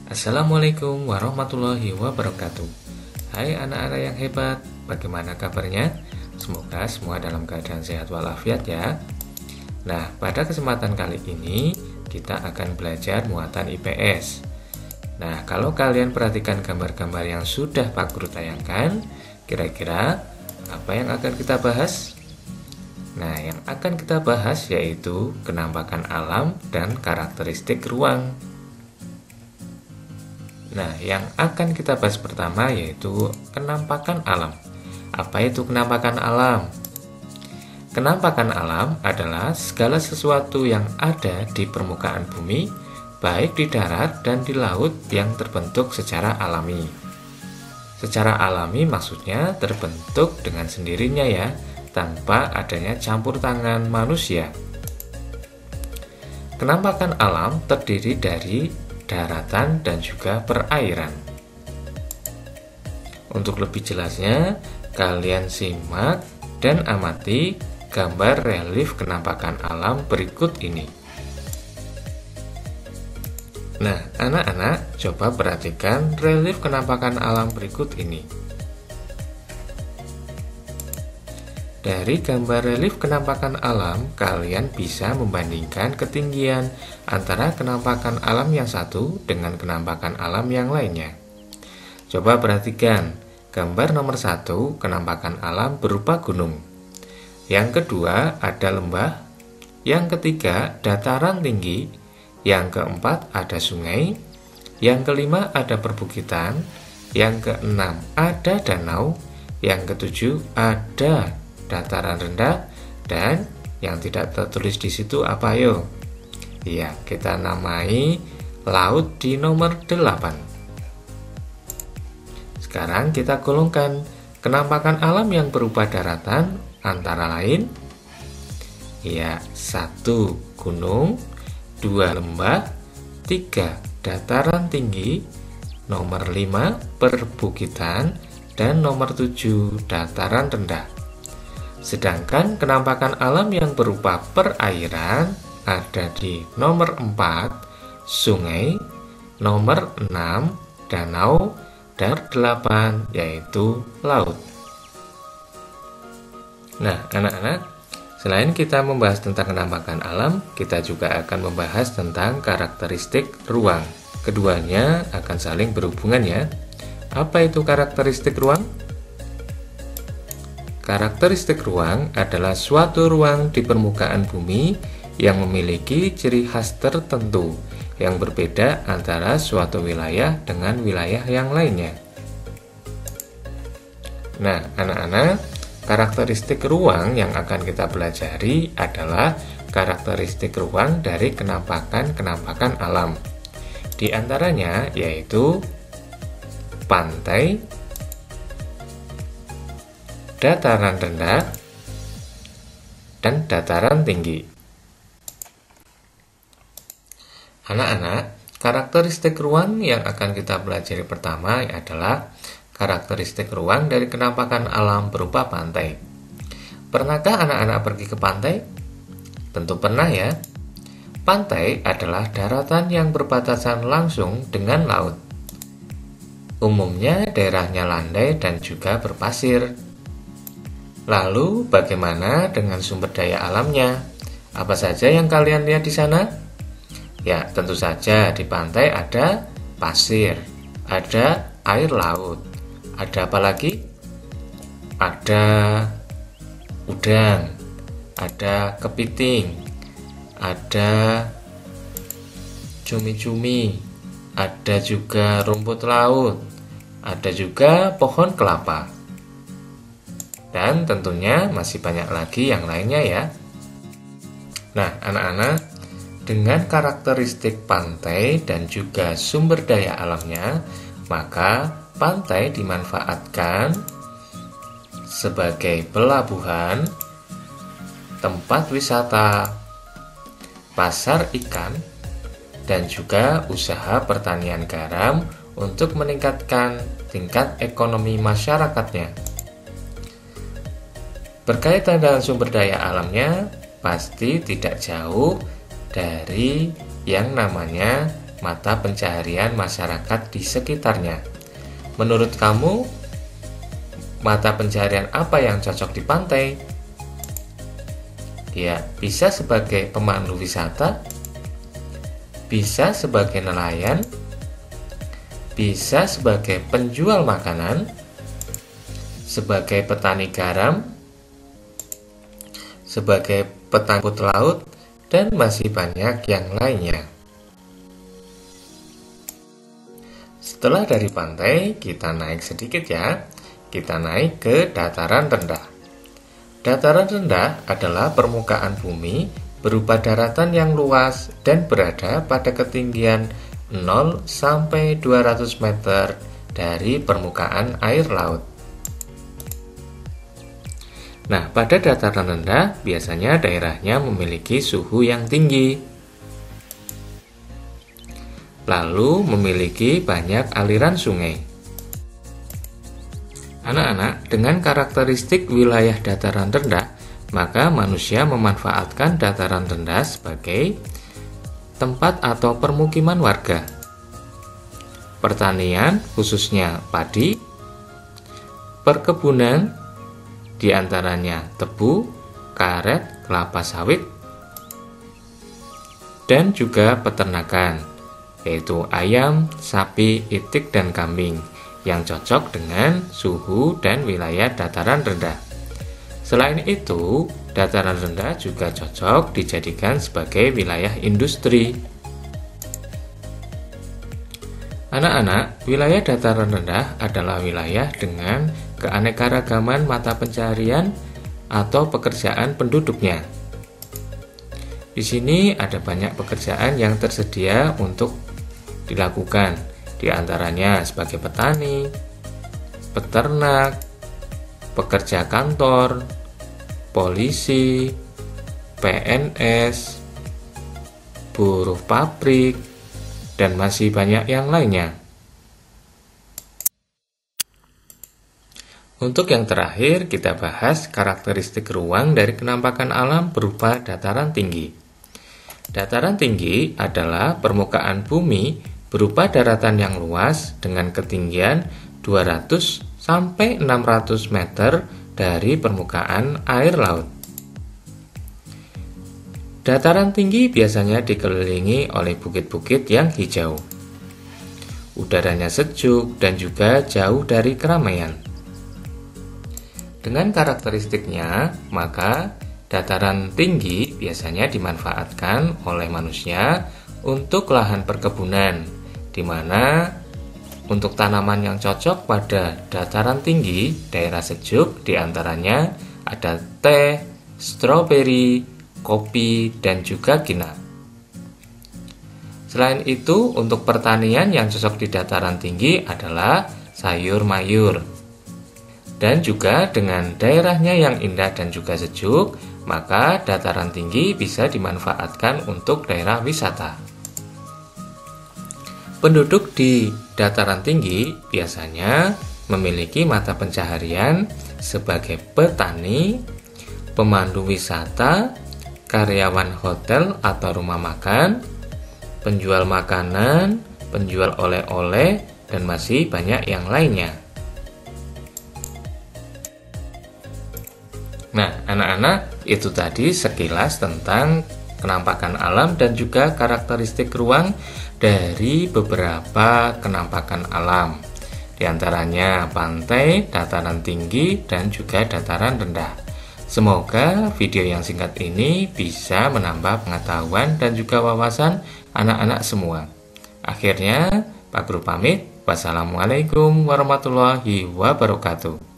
Assalamualaikum warahmatullahi wabarakatuh. Hai anak-anak yang hebat, bagaimana kabarnya? Semoga semua dalam keadaan sehat walafiat ya. Nah, pada kesempatan kali ini kita akan belajar muatan IPS. Nah, kalau kalian perhatikan gambar-gambar yang sudah Pak Guru tayangkan, kira-kira apa yang akan kita bahas? Nah, yang akan kita bahas yaitu kenampakan alam dan karakteristik ruang. Nah, yang akan kita bahas pertama yaitu kenampakan alam. Apa itu kenampakan alam? Kenampakan alam adalah segala sesuatu yang ada di permukaan bumi, baik di darat dan di laut yang terbentuk secara alami. Secara alami maksudnya terbentuk dengan sendirinya ya, tanpa adanya campur tangan manusia. Kenampakan alam terdiri dari daratan dan juga perairan. Untuk lebih jelasnya, kalian simak dan amati gambar relief kenampakan alam berikut ini. Nah, anak-anak, coba perhatikan relief kenampakan alam berikut ini. Dari gambar relief kenampakan alam, kalian bisa membandingkan ketinggian antara kenampakan alam yang satu dengan kenampakan alam yang lainnya. Coba perhatikan, gambar nomor 1 kenampakan alam berupa gunung. Yang kedua ada lembah, yang ketiga dataran tinggi, yang keempat ada sungai, yang kelima ada perbukitan, yang keenam ada danau, yang ketujuh ada dataran rendah, dan yang tidak tertulis di situ apa yo? Iya, kita namai laut di nomor 8. Sekarang kita golongkan kenampakan alam yang berupa daratan antara lain. Ya, 1 gunung, 2 lembah, 3 dataran tinggi, nomor 5 perbukitan, dan nomor 7 dataran rendah. Sedangkan kenampakan alam yang berupa perairan ada di nomor 4 sungai, nomor 6 danau, dan 8 yaitu laut. Nah, anak-anak, selain kita membahas tentang kenampakan alam, kita juga akan membahas tentang karakteristik ruang. Keduanya akan saling berhubungan ya. Apa itu karakteristik ruang? Karakteristik ruang adalah suatu ruang di permukaan bumi yang memiliki ciri khas tertentu yang berbeda antara suatu wilayah dengan wilayah yang lainnya. Nah, anak-anak, karakteristik ruang yang akan kita pelajari adalah karakteristik ruang dari kenampakan-kenampakan alam. Di antaranya yaitu pantai, dataran rendah, dan dataran tinggi. Anak-anak, karakteristik ruang yang akan kita pelajari pertama adalah karakteristik ruang dari kenampakan alam berupa pantai. Pernahkah anak-anak pergi ke pantai? Tentu pernah ya. Pantai adalah daratan yang berbatasan langsung dengan laut. Umumnya daerahnya landai dan juga berpasir. Lalu, bagaimana dengan sumber daya alamnya? Apa saja yang kalian lihat di sana? Ya, tentu saja di pantai ada pasir, ada air laut, ada apa lagi? Ada udang, ada kepiting, ada cumi-cumi, ada juga rumput laut, ada juga pohon kelapa. Dan tentunya masih banyak lagi yang lainnya ya. Nah, anak-anak, dengan karakteristik pantai dan juga sumber daya alamnya, maka pantai dimanfaatkan sebagai pelabuhan, tempat wisata, pasar ikan, dan juga usaha pertanian garam untuk meningkatkan tingkat ekonomi masyarakatnya. Berkaitan dengan sumber daya alamnya, pasti tidak jauh dari yang namanya mata pencaharian masyarakat di sekitarnya. Menurut kamu, mata pencaharian apa yang cocok di pantai? Ya, bisa sebagai pemandu wisata, bisa sebagai nelayan, bisa sebagai penjual makanan, sebagai petani garam, sebagai petangkut laut, dan masih banyak yang lainnya. Setelah dari pantai, kita naik sedikit ya. Kita naik ke dataran rendah. Dataran rendah adalah permukaan bumi berupa daratan yang luas dan berada pada ketinggian 0 sampai 200 meter dari permukaan air laut. Nah, pada dataran rendah biasanya daerahnya memiliki suhu yang tinggi, lalu memiliki banyak aliran sungai. Anak-anak, dengan karakteristik wilayah dataran rendah, maka manusia memanfaatkan dataran rendah sebagai tempat atau permukiman warga. Pertanian, khususnya padi, perkebunan, diantaranya tebu, karet, kelapa sawit, dan juga peternakan, yaitu ayam, sapi, itik, dan kambing, yang cocok dengan suhu dan wilayah dataran rendah. Selain itu, dataran rendah juga cocok dijadikan sebagai wilayah industri. Anak-anak, wilayah dataran rendah adalah wilayah dengan keanekaragaman mata pencaharian atau pekerjaan penduduknya. Di sini ada banyak pekerjaan yang tersedia untuk dilakukan, di antaranya sebagai petani, peternak, pekerja kantor, polisi, PNS, buruh pabrik, dan masih banyak yang lainnya. Untuk yang terakhir, kita bahas karakteristik ruang dari kenampakan alam berupa dataran tinggi. Dataran tinggi adalah permukaan bumi berupa daratan yang luas dengan ketinggian 200 sampai 600 meter dari permukaan air laut. Dataran tinggi biasanya dikelilingi oleh bukit-bukit yang hijau. Udaranya sejuk dan juga jauh dari keramaian. Dengan karakteristiknya, maka dataran tinggi biasanya dimanfaatkan oleh manusia untuk lahan perkebunan, di mana untuk tanaman yang cocok pada dataran tinggi, daerah sejuk, diantaranya ada teh, stroberi, kopi, dan juga gina. Selain itu, untuk pertanian yang cocok di dataran tinggi adalah sayur mayur. Dan juga dengan daerahnya yang indah dan juga sejuk, maka dataran tinggi bisa dimanfaatkan untuk daerah wisata. Penduduk di dataran tinggi biasanya memiliki mata pencaharian sebagai petani, pemandu wisata, karyawan hotel atau rumah makan, penjual makanan, penjual oleh-oleh, dan masih banyak yang lainnya. Nah, anak-anak, itu tadi sekilas tentang kenampakan alam dan juga karakteristik ruang dari beberapa kenampakan alam, di antaranya pantai, dataran tinggi, dan juga dataran rendah. Semoga video yang singkat ini bisa menambah pengetahuan dan juga wawasan anak-anak semua. Akhirnya, Pak Guru pamit. Wassalamualaikum warahmatullahi wabarakatuh.